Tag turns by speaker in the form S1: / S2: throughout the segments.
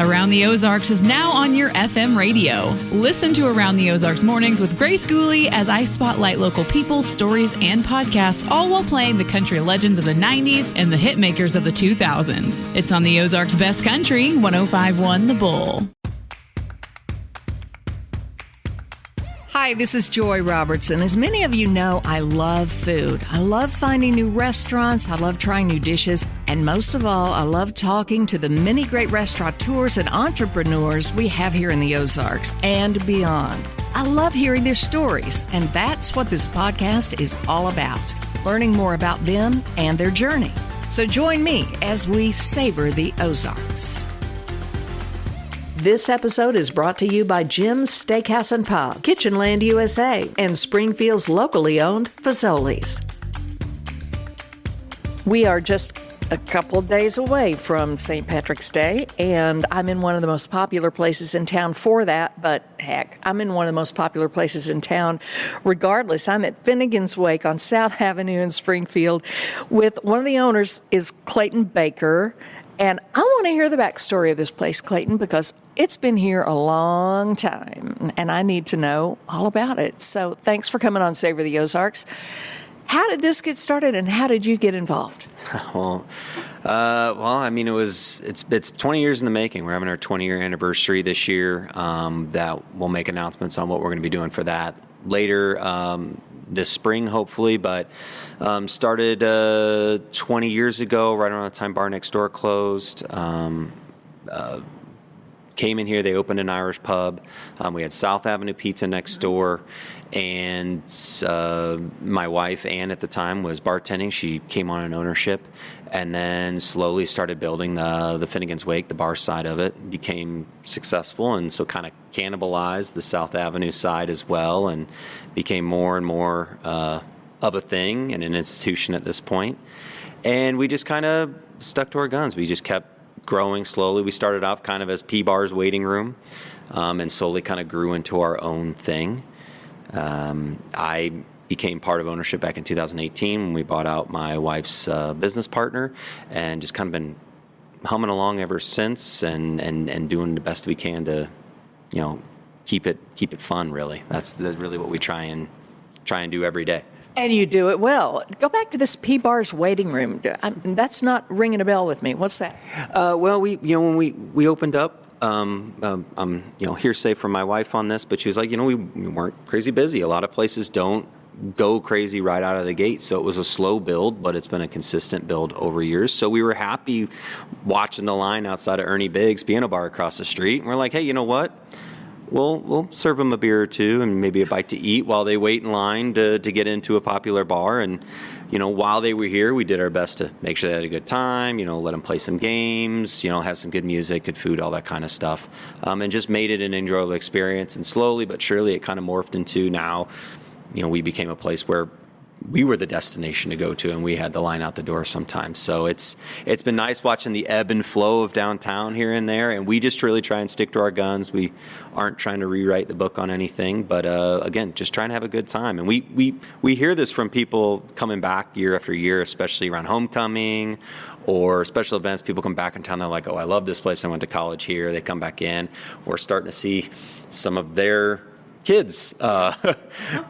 S1: Around the Ozarks is now on your FM radio. Listen to Around the Ozarks mornings with Grace Gooley as I spotlight local people, stories, and podcasts, all while playing the country legends of the 90s and the hit makers of the 2000s. It's on the Ozarks Best Country, 105.1 The Bull. Hi, this is Joy Robertson. As many of you know, I love food. I love finding new restaurants. I love trying new dishes. And most of all, I love talking to the many great restaurateurs and entrepreneurs we have here in the Ozarks and beyond. I love hearing their stories, and that's what this podcast is all about, learning more about them and their journey. So join me as we savor the Ozarks. This episode is brought to you by Jim's Steakhouse and Pub, Kitchenland USA, and Springfield's locally owned Fazoli's. We are just a couple of days away from St. Patrick's Day, and I'm in one of the most popular places in town for that, but heck, I'm in one of the most popular places in town regardless. I'm at Finnegan's Wake on South Avenue in Springfield with one of the owners is Clayton Baker. And I want to hear the backstory of this place, Clayton, because it's been here a long time, and I need to know all about it. So thanks for coming on Savor the Ozarks. How did this get started, and how did you get involved?
S2: Well, I mean, it's 20 years in the making. We're having our 20-year anniversary this year. That we'll make announcements on what we're going to be doing for that later. This spring, hopefully, but started 20 years ago, right around the time Bar Next Door closed. Came in here, they opened an Irish pub. We had South Avenue Pizza next door, and my wife, Ann, at the time, was bartending. She came on in ownership, and then slowly started building the Finnegan's Wake, the bar side of it, became successful, and so kind of cannibalized the South Avenue side as well, and became more and more of a thing and an institution at this point. And we just kind of stuck to our guns. We just kept growing slowly. We started off kind of as P-Bar's waiting room, and slowly kind of grew into our own thing. I became part of ownership back in 2018 when we bought out my wife's business partner, and just kind of been humming along ever since, and doing the best we can to, keep it fun. Really, that's really what we try and do every day.
S3: And you do it well. Go back to this P-Bar's waiting room. That's not ringing a bell with me. What's that?
S2: Well, when we opened up, I'm hearsay from my wife on this, but she was like, we weren't crazy busy. A lot of places don't go crazy right out of the gate, so it was a slow build, but it's been a consistent build over years. So we were happy watching the line outside of Ernie Biggs Piano Bar across the street, and we're like, hey, you know what? We'll serve them a beer or two and maybe a bite to eat while they wait in line to get into a popular bar. And, while they were here, we did our best to make sure they had a good time, let them play some games, have some good music, good food, all that kind of stuff. And just made it an enjoyable experience. And slowly but surely it kind of morphed into now, we became a place where we were the destination to go to, and we had the line out the door sometimes. So it's been nice watching the ebb and flow of downtown here and there, and we just really try and stick to our guns. We aren't trying to rewrite the book on anything, but again, just trying to have a good time. And we hear this from people coming back year after year, especially around homecoming or special events. People come back in town, they're like, oh, I love this place, I went to college here. They come back in. We're starting to see some of their kids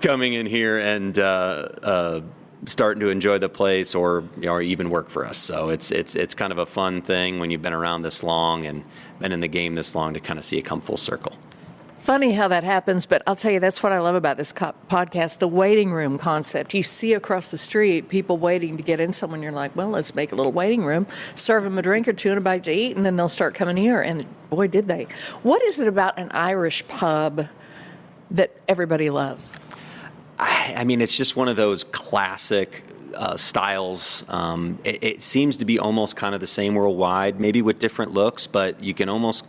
S2: coming in here and starting to enjoy the place, or even work for us. So it's kind of a fun thing when you've been around this long and been in the game this long to kind of see it come full circle.
S3: Funny how that happens, but I'll tell you, that's what I love about this podcast, the waiting room concept. You see across the street people waiting to get in somewhere, you're like, well, let's make a little waiting room, serve them a drink or two and a bite to eat, and then they'll start coming here. And boy, did they. What is it about an Irish pub that everybody loves?
S2: I mean, it's just one of those classic styles. It seems to be almost kind of the same worldwide, maybe with different looks, but you can almost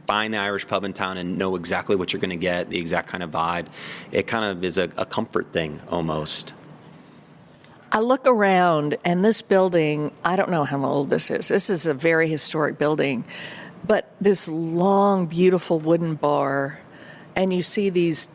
S2: find the Irish pub in town and know exactly what you're going to get, the exact kind of vibe. It kind of is a comfort thing almost.
S3: I look around, and this building, I don't know how old this is. This is a very historic building, but this long, beautiful wooden bar, and you see these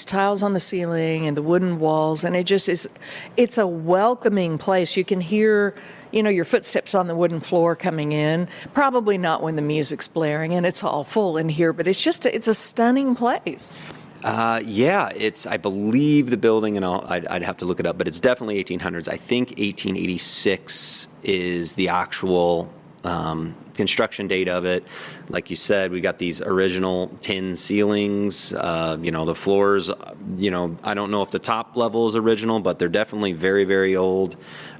S3: tiles on the ceiling and the wooden walls, and it just is, it's a welcoming place. You can hear, your footsteps on the wooden floor coming in. Probably not when the music's blaring and it's all full in here, but it's a stunning place.
S2: Yeah, I believe the building, and I'd have to look it up, but it's definitely 1800s. I think 1886 is the actual construction date of it. Like you said, we got these original tin ceilings. The floors, I don't know if the top level is original, but they're definitely very, very old.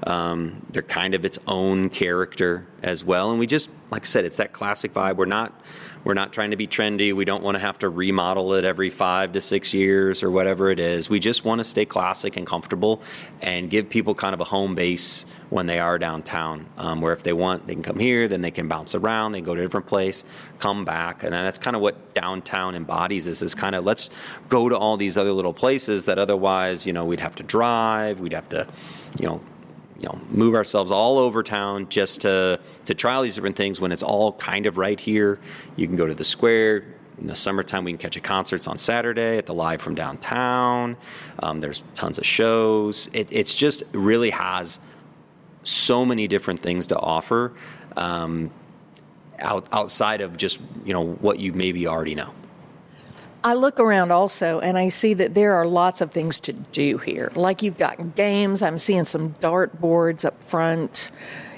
S2: They're kind of its own character as well. And we just, like I said, it's that classic vibe. We're not trying to be trendy. We don't want to have to remodel it every 5 to 6 years or whatever it is. We just want to stay classic and comfortable and give people kind of a home base when they are downtown, where if they want, they can come here, then they can bounce around, they can go to a different place, come back. And that's kind of what downtown embodies is kind of, let's go to all these other little places that otherwise, we'd have to drive, we'd have to, move ourselves all over town just to try all these different things when it's all kind of right here. You can go to the square. In the summertime, we can catch a concerts on Saturday at the Live from Downtown. There's tons of shows. It's just really has so many different things to offer outside of just, what you maybe already know.
S3: I look around also, and I see that there are lots of things to do here. Like you've got games. I'm seeing some dart boards up front.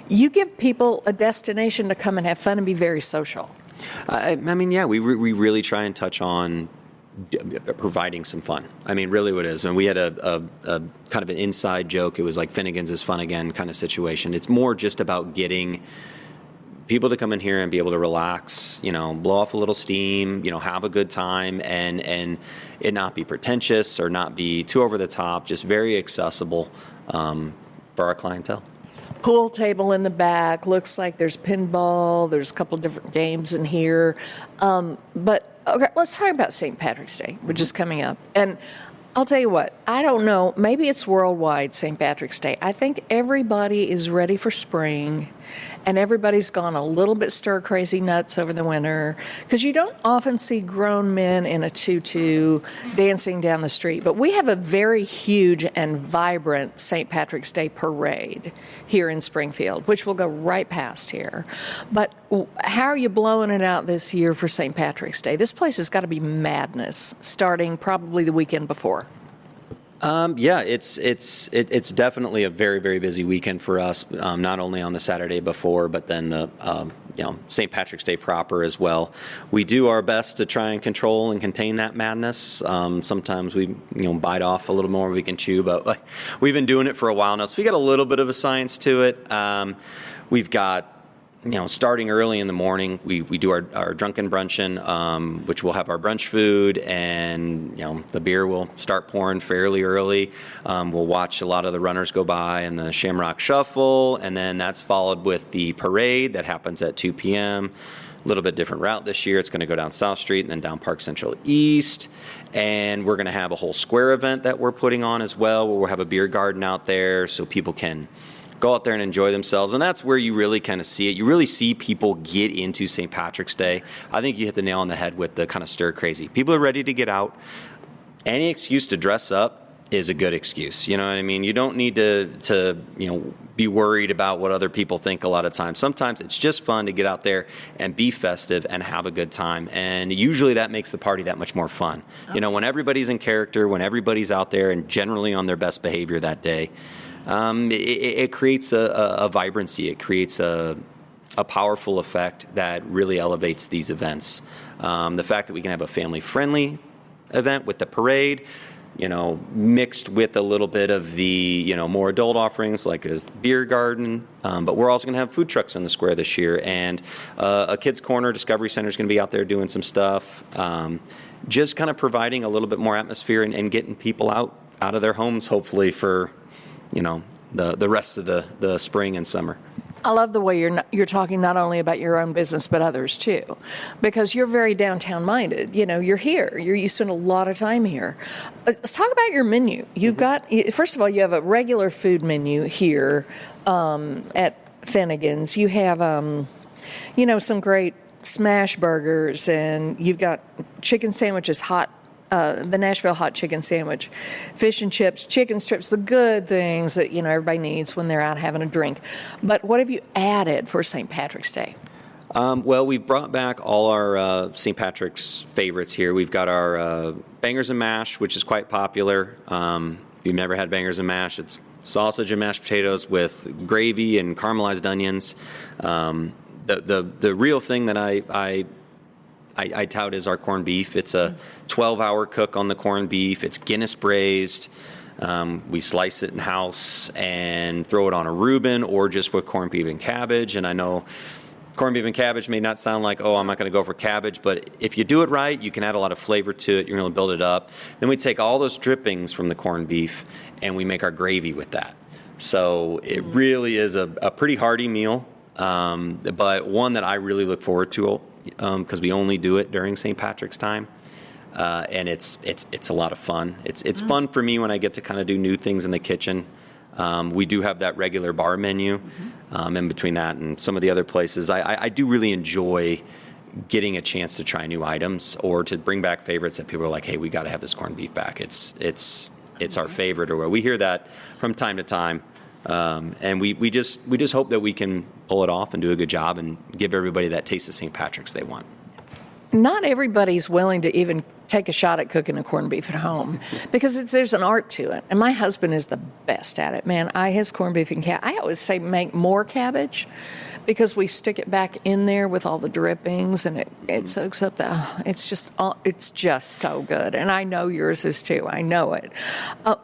S3: You give people a destination to come and have fun and be very social.
S2: Yeah, we really try and touch on providing some fun. Really what it is. And we had a kind of an inside joke. It was like Finnegan's is fun again kind of situation. It's more just about getting people to come in here and be able to relax, blow off a little steam, have a good time, and it not be pretentious or not be too over the top, just very accessible for our clientele.
S3: Pool table in the back. Looks like there's pinball. There's a couple of different games in here. But okay, let's talk about St. Patrick's Day, which is coming up. And I'll tell you what, I don't know, maybe it's worldwide St. Patrick's Day. I think everybody is ready for spring, and everybody's gone a little bit stir-crazy nuts over the winter, because you don't often see grown men in a tutu dancing down the street. But we have a very huge and vibrant St. Patrick's Day parade here in Springfield, which will go right past here. But how are you blowing it out this year for St. Patrick's Day? This place has got to be madness, starting probably the weekend before.
S2: Yeah, it's definitely a very, very busy weekend for us. Not only on the Saturday before, but then the St. Patrick's Day proper as well. We do our best to try and control and contain that madness. Sometimes we bite off a little more than we can chew, but we've been doing it for a while now, so we got a little bit of a science to it. We've got, starting early in the morning, we do our Drunken Bruncheon, which will have our brunch food, and the beer will start pouring fairly early. We'll watch a lot of the runners go by and the Shamrock Shuffle, and then that's followed with the parade that happens at 2 p.m. A little bit different route this year. It's going to go down South Street and then down Park Central East. And we're going to have a whole square event that we're putting on as well, where we'll have a beer garden out there so people can go out there and enjoy themselves. And that's where you really kind of see it. You really see people get into St. Patrick's Day. I think you hit the nail on the head with the kind of stir crazy. People are ready to get out. Any excuse to dress up is a good excuse. You know what I mean? You don't need to be worried about what other people think a lot of times. Sometimes it's just fun to get out there and be festive and have a good time. And usually that makes the party that much more fun. When everybody's in character, when everybody's out there and generally on their best behavior that day, it creates a vibrancy. It creates a powerful effect that really elevates these events. The fact that we can have a family-friendly event with the parade, mixed with a little bit of the, more adult offerings like a beer garden. But we're also going to have food trucks in the square this year, and a kids' corner. Discovery Center is going to be out there doing some stuff. Just kind of providing a little bit more atmosphere and getting people out of their homes, hopefully, for the rest of the spring and summer.
S3: I love the way you're talking not only about your own business but others too, because you're very downtown minded. You're here. You spend a lot of time here. Let's talk about your menu. You've got, first of all, you have a regular food menu here at Finnegan's. You have some great smash burgers, and you've got chicken sandwiches hot the Nashville hot chicken sandwich, fish and chips, chicken strips, the good things that, everybody needs when they're out having a drink. But what have you added for St. Patrick's Day?
S2: Well, we've brought back all our St. Patrick's favorites here. We've got our bangers and mash, which is quite popular. If you've never had bangers and mash, it's sausage and mashed potatoes with gravy and caramelized onions. The real thing that I tout is our corned beef. It's a 12-hour cook on the corned beef. It's Guinness-braised. We slice it in house and throw it on a Reuben or just with corned beef and cabbage. And I know corned beef and cabbage may not sound like, I'm not going to go for cabbage, but if you do it right, you can add a lot of flavor to it. You're going to build it up. Then we take all those drippings from the corned beef and we make our gravy with that. So it really is a pretty hearty meal, but one that I really look forward to because we only do it during St. Patrick's time. And it's a lot of fun. It's fun for me when I get to kind of do new things in the kitchen. We do have that regular bar menu. In between that and some of the other places, I do really enjoy getting a chance to try new items or to bring back favorites that people are like, hey, we got to have this corned beef back. It's our favorite, or we hear that from time to time. And we just hope that we can pull it off and do a good job and give everybody that taste of St. Patrick's they want.
S3: Not everybody's willing to even take a shot at cooking a corned beef at home because there's an art to it. And my husband is the best at it, man. His corned beef and I always say make more cabbage because we stick it back in there with all the drippings and it soaks up it's just so good. And I know yours is too. I know it.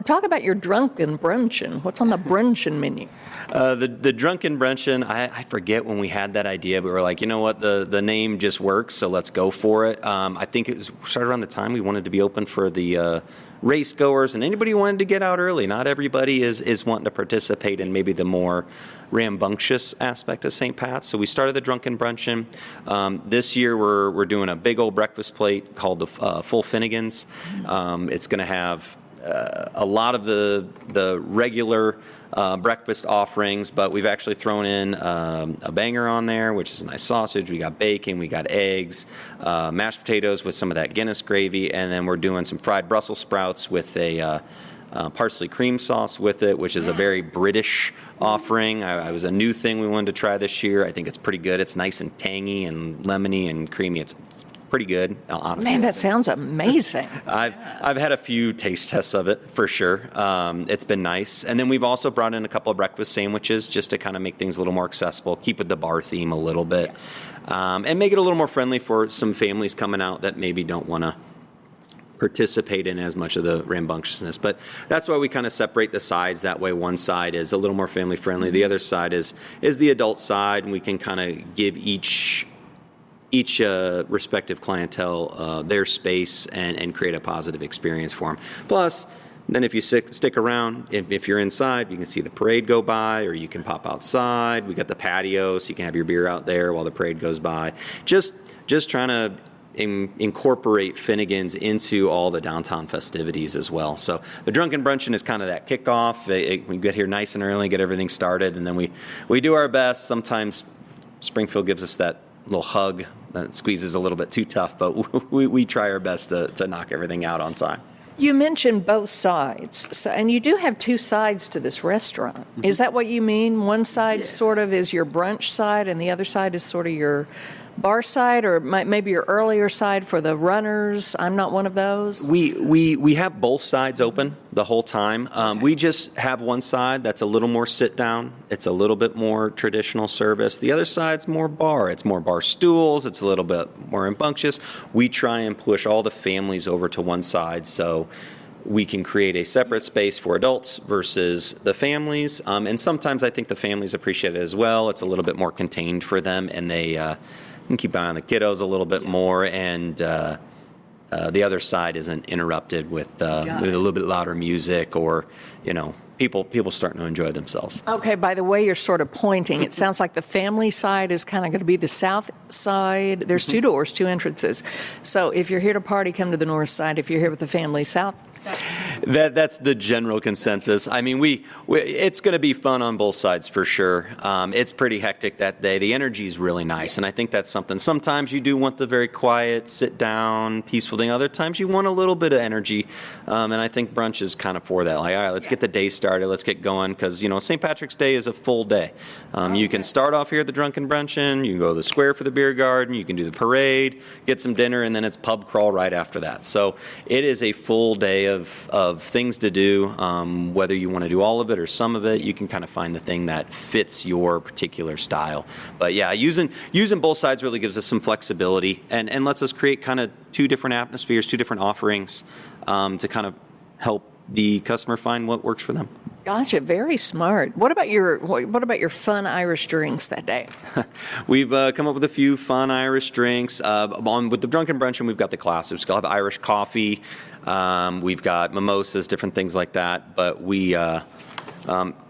S3: Talk about your Drunken Bruncheon. What's on the Bruncheon menu?
S2: The Drunken Bruncheon, I forget when we had that idea, but we were like, you know what, the name just works, so let's go for it. I think it started around the time we wanted to be open for the race goers and anybody who wanted to get out early. Not everybody is wanting to participate in maybe the more rambunctious aspect of St. Pat's. So we started the Drunken Bruncheon. This year we're doing a big old breakfast plate called the full Finnegans. It's going to have a lot of the regular breakfast offerings, but we've actually thrown in a banger on there, which is a nice sausage. We got bacon, we got eggs, mashed potatoes with some of that Guinness gravy, and then we're doing some fried Brussels sprouts with a parsley cream sauce with it, which is a very British offering. It was a new thing we wanted to try this year. I think it's pretty good. It's nice and tangy and lemony and creamy. It's pretty good, honestly.
S3: Man, that sounds amazing.
S2: I've had a few taste tests of it for sure. It's been nice, and then we've also brought in a couple of breakfast sandwiches just to kind of make things a little more accessible, keep with the bar theme a little bit, and make it a little more friendly for some families coming out that maybe don't want to participate in as much of the rambunctiousness. But that's why we kind of separate the sides. That way one side is a little more family friendly. The other side is the adult side, and we can kind of give each respective clientele their space and create a positive experience for them. Plus, then if you stick around, if you're inside, you can see the parade go by, or you can pop outside. We got the patio, so you can have your beer out there while the parade goes by. Just trying to incorporate Finnegan's into all the downtown festivities as well. So the Drunken Bruncheon is kind of that kickoff. We get here nice and early, get everything started, and then we do our best. Sometimes Springfield gives us that little hug that squeezes a little bit too tough, but we try our best to knock everything out on time.
S3: You mentioned both sides, and you do have two sides to this restaurant. Mm-hmm. Is that what you mean? One side sort of is your brunch side, and the other side is sort of your bar side, or maybe your earlier side for the runners? I'm not one of those.
S2: We have both sides open the whole time. We just have one side that's a little more sit down. It's a little bit more traditional service. The other side's more bar. It's more bar stools. It's a little bit more rambunctious. We try and push all the families over to one side so we can create a separate space for adults versus the families. And sometimes I think the families appreciate it as well. It's a little bit more contained for them, and they can keep an eye on the kiddos a little bit more, and the other side isn't interrupted with a little bit louder music or, people starting to enjoy themselves.
S3: Okay, by the way you're sort of pointing, it sounds like the family side is kind of going to be the south side. There's two doors, two entrances. So if you're here to party, come to the north side. If you're here with the family, south.
S2: That's the general consensus. I mean, it's going to be fun on both sides for sure. It's pretty hectic that day. The energy is really nice, and I think that's something. Sometimes you do want the very quiet, sit down, peaceful thing. Other times you want a little bit of energy, and I think brunch is kind of for that. Like, all right, let's get the day started. Let's get going because St. Patrick's Day is a full day. You can start off here at the Drunken Bruncheon. You can go to the square for the beer garden. You can do the parade, get some dinner, and then it's pub crawl right after that. So it is a full day of things to do. Whether you want to do all of it or some of it, you can kind of find the thing that fits your particular style. But yeah, using both sides really gives us some flexibility and lets us create kind of two different atmospheres, two different offerings to kind of help the customer find what works for them.
S3: Gotcha, very smart. What about your fun Irish drinks that day?
S2: We've come up with a few fun Irish drinks. With the Drunken Bruncheon, we've got the classics. We'll have Irish coffee. We've got mimosas, different things like that. But we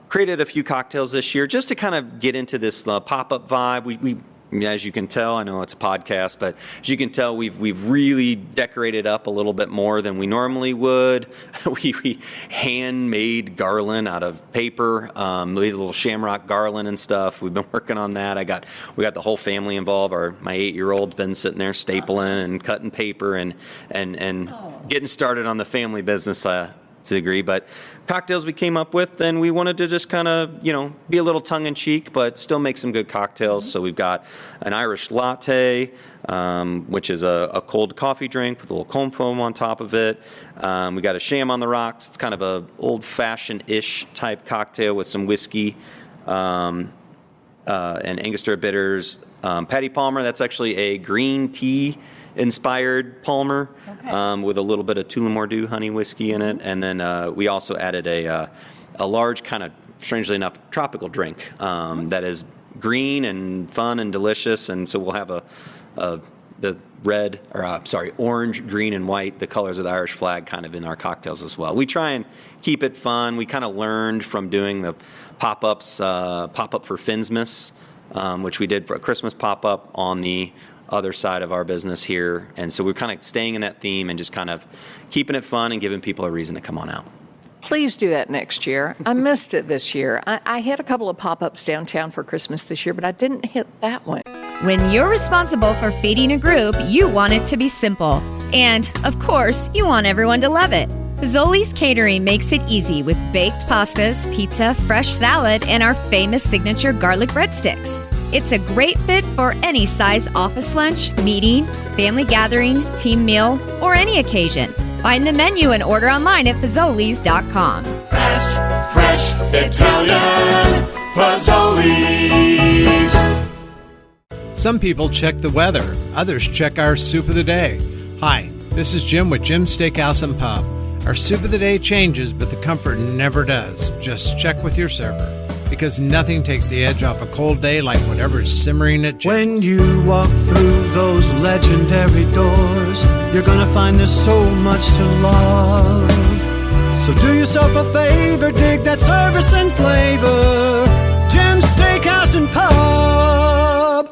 S2: created a few cocktails this year just to kind of get into this pop-up vibe. We as you can tell, I know it's a podcast, but as you can tell, we've really decorated up a little bit more than we normally would. We handmade garland out of paper, we had a little shamrock garland and stuff. We've been working on that. We got the whole family involved. My 8-year-old's been sitting there stapling and cutting paper and getting started on the family business to a degree. But cocktails we came up with, and we wanted to just kind of, be a little tongue-in-cheek, but still make some good cocktails. Mm-hmm. So we've got an Irish latte, which is a cold coffee drink with a little comb foam on top of it. We got a sham on the rocks. It's kind of a old-fashioned-ish type cocktail with some whiskey and Angostura bitters. Paddy Palmer, that's actually a green tea inspired Palmer, okay, with a little bit of Tullamore Dew honey whiskey in it, and then we also added a large kind of, strangely enough, tropical drink that is green and fun and delicious, and so we'll have the orange, green, and white, the colors of the Irish flag, kind of in our cocktails as well. We try and keep it fun. We kind of learned from doing the pop-ups, pop-up for Finsmas, which we did for a Christmas pop-up on the other side of our business here, and so we're kind of staying in that theme and just kind of keeping it fun and giving people a reason to come on out.
S3: Please do that next year. I missed it this year. I hit a couple of pop-ups downtown for Christmas this year, but I didn't hit that one.
S4: When you're responsible for feeding a group, you want it to be simple. And, of course, you want everyone to love it. Fazoli's Catering makes it easy with baked pastas, pizza, fresh salad, and our famous signature garlic breadsticks. It's a great fit for any size office lunch, meeting, family gathering, team meal, or any occasion. Find the menu and order online at Fazoli's.com.
S5: Fast, fresh, Italian, Fazoli's.
S6: Some people check the weather. Others check our soup of the day. Hi, this is Jim with Jim's Steakhouse and Pub. Our soup of the day changes, but the comfort never does. Just check with your server, because nothing takes the edge off a cold day like whatever's simmering at Jim's.
S7: When you walk through those legendary doors, you're gonna find there's so much to love. So do yourself a favor, dig that service and flavor. Jim's Steakhouse and Pub.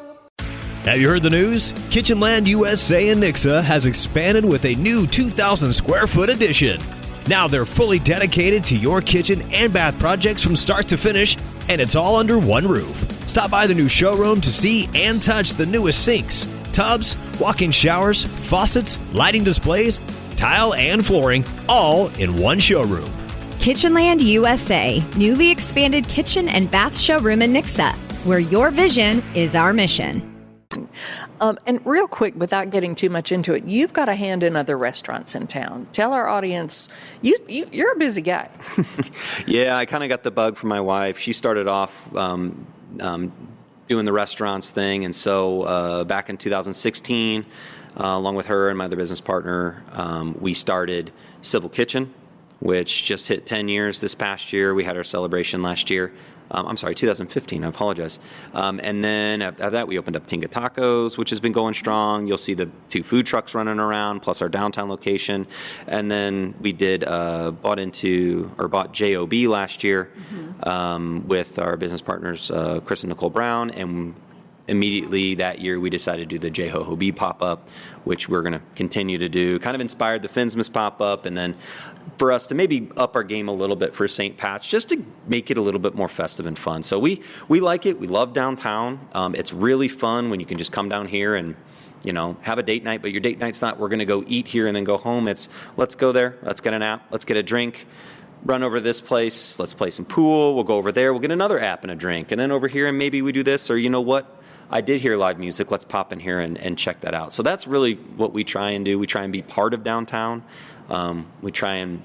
S8: Have you heard the news? Kitchenland USA in Nixa has expanded with a new 2,000 square foot addition. Now they're fully dedicated to your kitchen and bath projects from start to finish, and it's all under one roof. Stop by the new showroom to see and touch the newest sinks, tubs, walk-in showers, faucets, lighting displays, tile, and flooring, all in one showroom.
S4: Kitchenland USA, newly expanded kitchen and bath showroom in Nixa, where your vision is our mission.
S3: And real quick, without getting too much into it, you've got a hand in other restaurants in town. Tell our audience, you're a busy guy.
S2: Yeah, I kind of got the bug from my wife. She started off doing the restaurants thing, and so back in 2016, along with her and my other business partner, we started Civil Kitchen, which just hit 10 years this past year. We had our celebration last year. 2015. I apologize. And then after that, we opened up Tinga Tacos, which has been going strong. You'll see the 2 food trucks running around, plus our downtown location. And then we did bought JOB last year, with our business partners, Chris and Nicole Brown, and immediately that year, we decided to do the J-Ho-Ho-Bee pop-up, which we're going to continue to do. Kind of inspired the Finsmas pop-up, and then for us to maybe up our game a little bit for St. Pat's, just to make it a little bit more festive and fun. So we like it. We love downtown. It's really fun when you can just come down here and, you know, have a date night, but your date night's not, we're going to go eat here and then go home. It's, let's go there, let's get an app, let's get a drink, run over to this place, let's play some pool, we'll go over there, we'll get another app and a drink, and then over here and maybe we do this, or you know what, I did hear live music, let's pop in here and check that out. So that's really what we try and do. We try and be part of downtown. We try and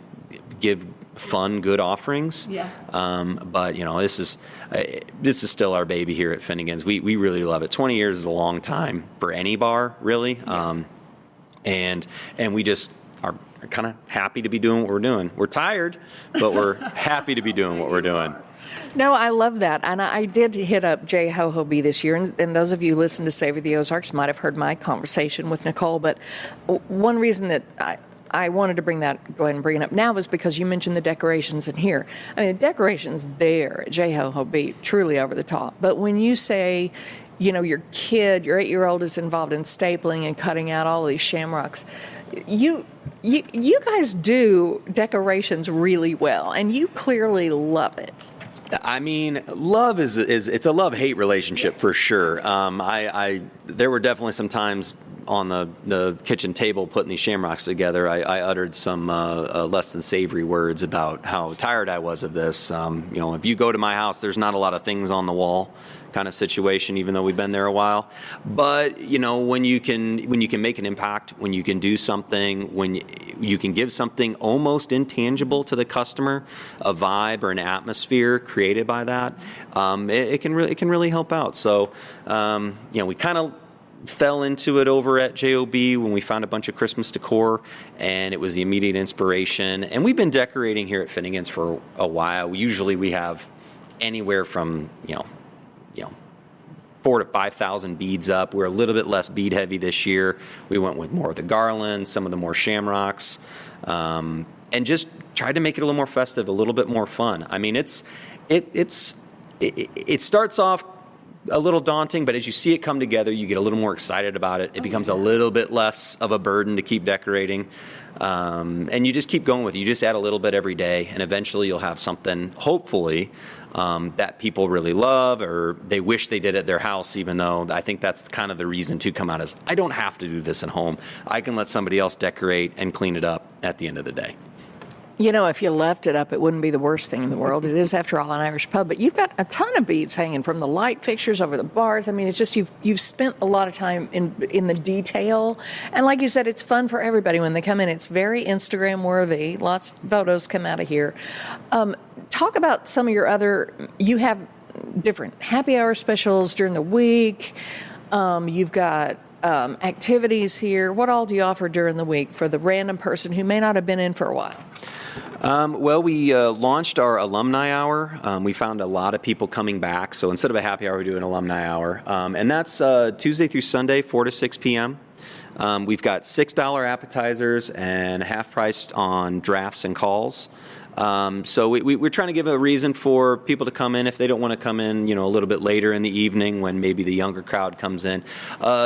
S2: give fun, good offerings. Yeah. But you know, this is still our baby here at Finnegan's. We really love it. 20 years is a long time for any bar, really. Yeah. And we just are kind of happy to be doing what we're doing. We're tired, but we're happy to be doing what we're doing.
S3: No, I love that. And I did hit up J-Ho-Ho-Bee this year. And those of you who listen to Savor the Ozarks might have heard my conversation with Nicole. But one reason that I wanted to go ahead and bring it up now was because you mentioned the decorations in here. I mean, the decorations there at J-Ho-Ho-Bee, truly over the top. But when you say, you know, your 8-year-old is involved in stapling and cutting out all of these shamrocks, you guys do decorations really well, and you clearly love it.
S2: I mean, love is it's a love-hate relationship for sure. There were definitely some times on the kitchen table putting these shamrocks together, I uttered some less than savory words about how tired I was of this. You know, if you go to my house, there's not a lot of things on the wall kind of situation, even though we've been there a while. But you know, when you can make an impact, when you can do something, when you can give something almost intangible to the customer, a vibe or an atmosphere created by that, it can really help out. So you know, we kind of fell into it over at JOB when we found a bunch of Christmas decor, and it was the immediate inspiration. And we've been decorating here at Finnegan's for a while. Usually we have anywhere from, you know, 4,000 to 5,000 beads up. We're a little bit less bead heavy this year. We went with more of the garlands, some of the more shamrocks, and just tried to make it a little more festive, a little bit more fun. I mean, it starts off a little daunting, but as you see it come together, you get a little more excited about it. It becomes a little bit less of a burden to keep decorating. And you just keep going with it. You just add a little bit every day, and eventually you'll have something, hopefully, that people really love, or they wish they did at their house, even though I think that's kind of the reason to come out is, I don't have to do this at home. I can let somebody else decorate and clean it up at the end of the day.
S3: You know, if you left it up, it wouldn't be the worst thing in the world. It is, after all, an Irish pub. But you've got a ton of beads hanging from the light fixtures over the bars. I mean, it's just you've spent a lot of time in the detail. And like you said, it's fun for everybody when they come in. It's very Instagram worthy. Lots of photos come out of here. Talk about some of your other. You have different happy hour specials during the week. You've got activities here. What all do you offer during the week for the random person who may not have been in for a while?
S2: Well, we launched our alumni hour. We found a lot of people coming back. So instead of a happy hour, we do an alumni hour. And that's Tuesday through Sunday, 4 to 6 p.m. We've got $6 appetizers and half priced on drafts and calls. So we're trying to give a reason for people to come in if they don't want to come in, you know, a little bit later in the evening when maybe the younger crowd comes in.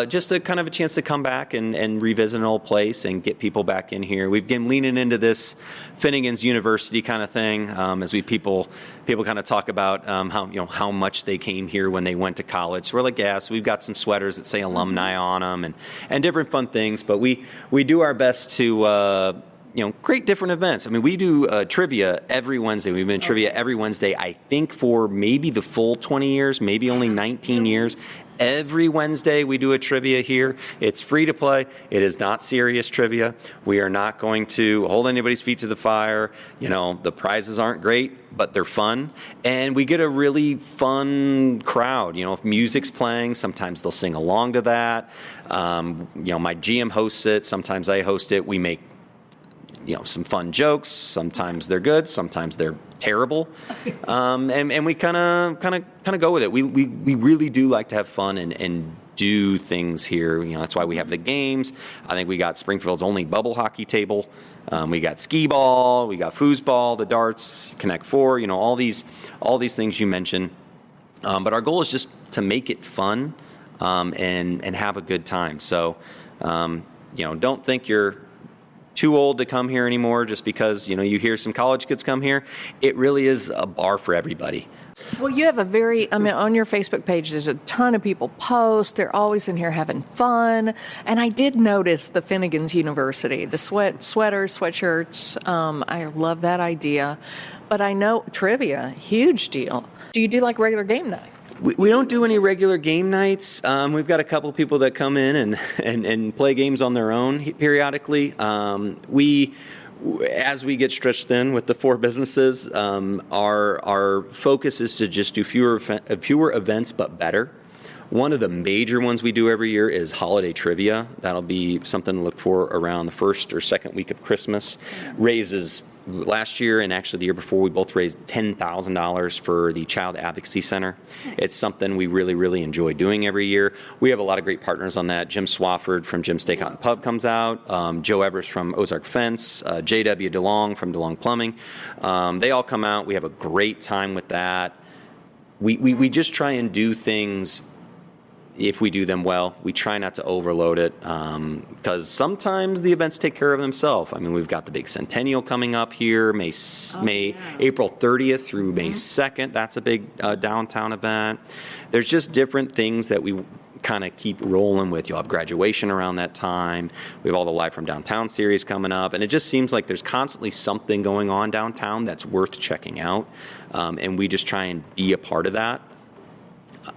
S2: Just a kind of a chance to come back and revisit an old place and get people back in here. We've been leaning into this Finnegan's University kind of thing as people kind of talk about how much they came here when they went to college. So we're like, yeah, so we've got some sweaters that say alumni on them and different fun things. But we do our best to create different events. I mean, we do trivia every Wednesday. We've been trivia every Wednesday, I think, for maybe the full 20 years, maybe only 19 years. Every Wednesday we do a trivia here. It's free to play. It is not serious trivia. We are not going to hold anybody's feet to the fire. You know, the prizes aren't great, but they're fun. And we get a really fun crowd. You know, if music's playing, sometimes they'll sing along to that. My GM hosts it. Sometimes I host it. We make some fun jokes. Sometimes they're good. Sometimes they're terrible. And we kind of go with it. We really do like to have fun and do things here. That's why we have the games. I think we got Springfield's only bubble hockey table. We got skee ball. We got foosball, the darts, Connect Four. All these things you mentioned. But our goal is just to make it fun. and have a good time. So, don't think you're too old to come here anymore just because, you hear some college kids come here. It really is a bar for everybody.
S3: Well, you have on your Facebook page, there's a ton of people post. They're always in here having fun. And I did notice the Finnegan's University, the sweaters, sweatshirts. I love that idea. But I know trivia, huge deal. Do you do like regular game night?
S2: We don't do any regular game nights. We've got a couple people that come in and play games on their own periodically. As we get stretched thin with the 4 businesses, our focus is to just do fewer events but better. One of the major ones we do every year is holiday trivia. That'll be something to look for around the first or second week of Christmas. Last year and actually the year before, we both raised $10,000 for the Child Advocacy Center. It's something we really, really enjoy doing every year. We have a lot of great partners on that. Jim Swafford from Jim's Steakhouse and Pub comes out. Joe Evers from Ozark Fence. J.W. DeLong from DeLong Plumbing. They all come out. We have a great time with that. We just try and do things. If we do them well, we try not to overload it because sometimes the events take care of themselves. I mean, we've got the big Centennial coming up here, April 30th through May 2nd. That's a big downtown event. There's just different things that we kind of keep rolling with. You'll have graduation around that time. We have all the Live from Downtown series coming up, and it just seems like there's constantly something going on downtown that's worth checking out, and we just try and be a part of that.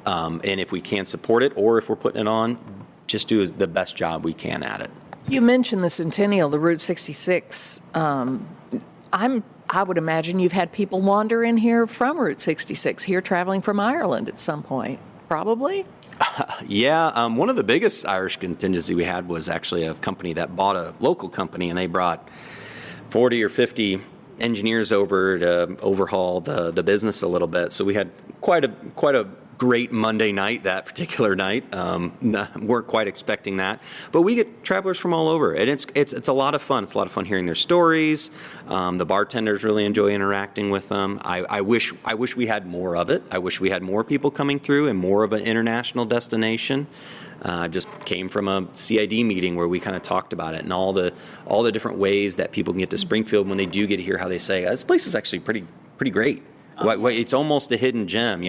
S2: And if we can't support it or if we're putting it on, just do the best job we can at it.
S3: You mentioned the Centennial, the Route 66. I would imagine you've had people wander in here from Route 66 here traveling from Ireland at some point, probably?
S2: Yeah. One of the biggest Irish contingency we had was actually a company that bought a local company, and they brought 40 or 50 engineers over to overhaul the business a little bit. So we had quite a great Monday night that particular night. Weren't quite expecting that, but we get travelers from all over, and it's a lot of fun. It's a lot of fun hearing their stories. The bartenders really enjoy interacting with them. I wish we had more of it. I wish we had more people coming through and more of an international destination. Just came from a CID meeting where we kind of talked about it and all the different ways that people can get to Springfield when they do get here. How they say this place is actually pretty great. It's almost a hidden gem,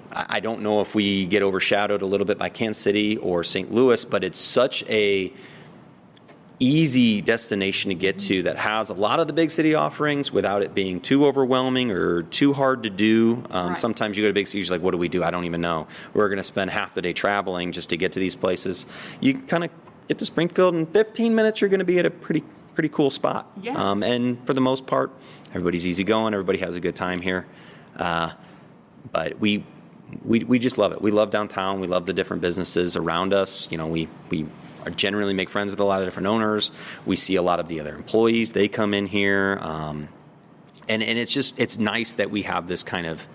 S2: I don't know if we get overshadowed a little bit by Kansas City or St. Louis, but it's such a easy destination to get to that has a lot of the big city offerings without it being too overwhelming or too hard to do. Right. Sometimes you go to big cities, you're like, what do we do? I don't even know. We're going to spend half the day traveling just to get to these places. You kind of get to Springfield in 15 minutes, you're going to be at a pretty cool spot.
S3: Yeah.
S2: And for the most part, everybody's easygoing. Everybody has a good time here. But we just love it. We love downtown. We love the different businesses around us. We generally make friends with a lot of different owners. We see a lot of the other employees. They come in here. And it's nice that we have this kind of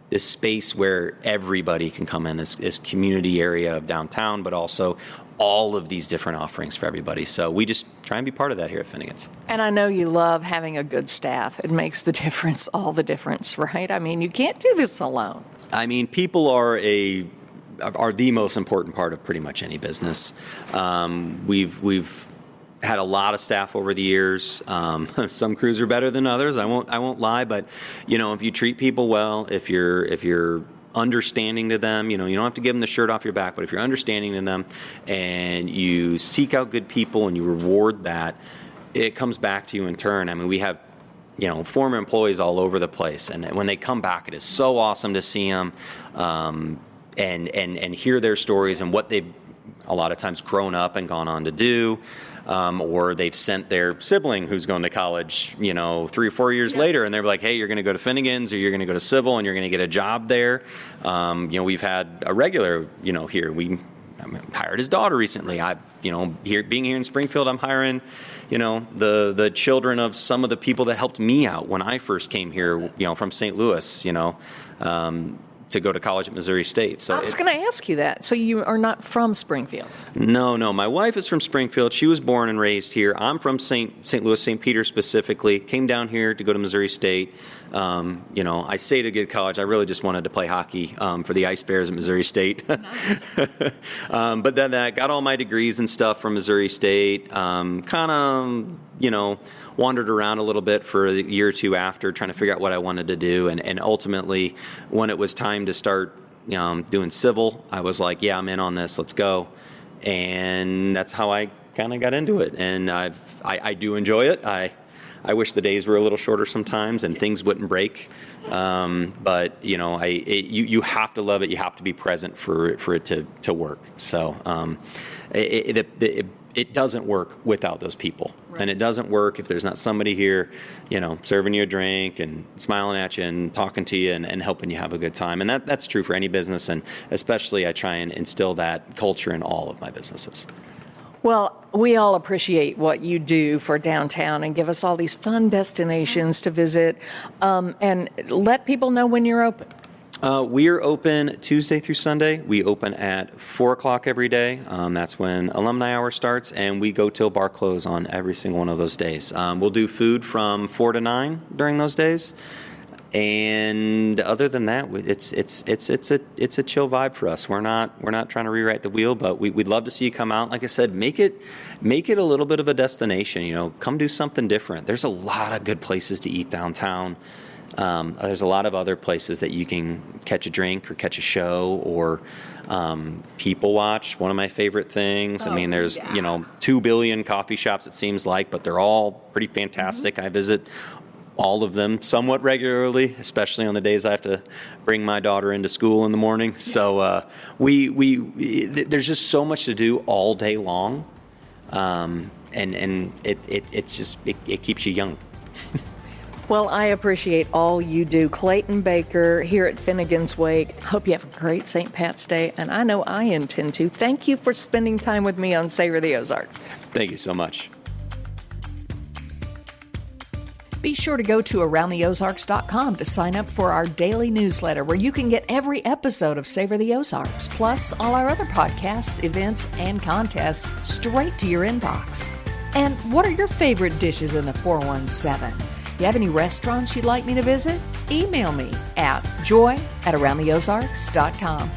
S2: this space where everybody can come in, this community area of downtown, but also all of these different offerings for everybody. So we just try and be part of that here at Finnegan's.
S3: And I know you love having a good staff. It makes the difference, all the difference, right? I mean, you can't do this alone.
S2: I mean, people are the most important part of pretty much any business. We've had a lot of staff over the years. Some crews are better than others. I won't lie, but if you treat people well, if you're understanding to them, you don't have to give them the shirt off your back, but if you're understanding to them and you seek out good people and you reward that, it comes back to you in turn. I mean, we have former employees all over the place, and when they come back, it is so awesome to see them and hear their stories and what they've a lot of times grown up and gone on to do, or they've sent their sibling who's going to college 3 or 4 years later, and they're like, hey, you're going to go to Finnegan's or you're going to go to Civil and you're going to get a job there. We've had a regular here. We hired his daughter recently. Being here in Springfield, I'm hiring the children of some of the people that helped me out when I first came here, from St. Louis, to go to college at Missouri State. So
S3: I was going to ask you that. So you are not from Springfield?
S2: No. My wife is from Springfield. She was born and raised here. I'm from St. Louis, St. Peter specifically. Came down here to go to Missouri State. I say to get to college, I really just wanted to play hockey for the Ice Bears at Missouri State.
S3: Nice.
S2: But then I got all my degrees and stuff from Missouri State. Wandered around a little bit for a year or two after, trying to figure out what I wanted to do. And ultimately, when it was time to start doing civil, I was like, yeah, I'm in on this. Let's go. And that's how I kind of got into it. And I do enjoy it. I wish the days were a little shorter sometimes and things wouldn't break. But you have to love it. You have to be present for it to work. So it doesn't work without those people. Right. And it doesn't work if there's not somebody here, serving you a drink and smiling at you and talking to you and helping you have a good time. And that's true for any business. And especially I try and instill that culture in all of my businesses.
S3: Well, we all appreciate what you do for downtown and give us all these fun destinations to visit, and let people know when you're open.
S2: We are open Tuesday through Sunday. We open at 4 o'clock every day. That's when alumni hour starts, and we go till bar close on every single one of those days. We'll do food from 4 to 9 during those days. And other than that, it's a chill vibe for us. We're not trying to rewrite the wheel, but we'd love to see you come out. Like I said, make it a little bit of a destination. Come do something different. There's a lot of good places to eat downtown. There's a lot of other places that you can catch a drink or catch a show or people watch. One of my favorite things. There's 2 billion coffee shops, it seems like, but they're all pretty fantastic. I visit all of them somewhat regularly, especially on the days I have to bring my daughter into school in the morning. So there's just so much to do all day long, and it keeps you young.
S3: Well, I appreciate all you do. Clayton Baker here at Finnegan's Wake. Hope you have a great St. Pat's Day, and I know I intend to. Thank you for spending time with me on Savor the Ozarks.
S2: Thank you so much.
S1: Be sure to go to AroundTheOzarks.com to sign up for our daily newsletter where you can get every episode of Savor the Ozarks, plus all our other podcasts, events, and contests straight to your inbox. And what are your favorite dishes in the 417? You have any restaurants you'd like me to visit? Email me at joy@AroundTheOzarks.com.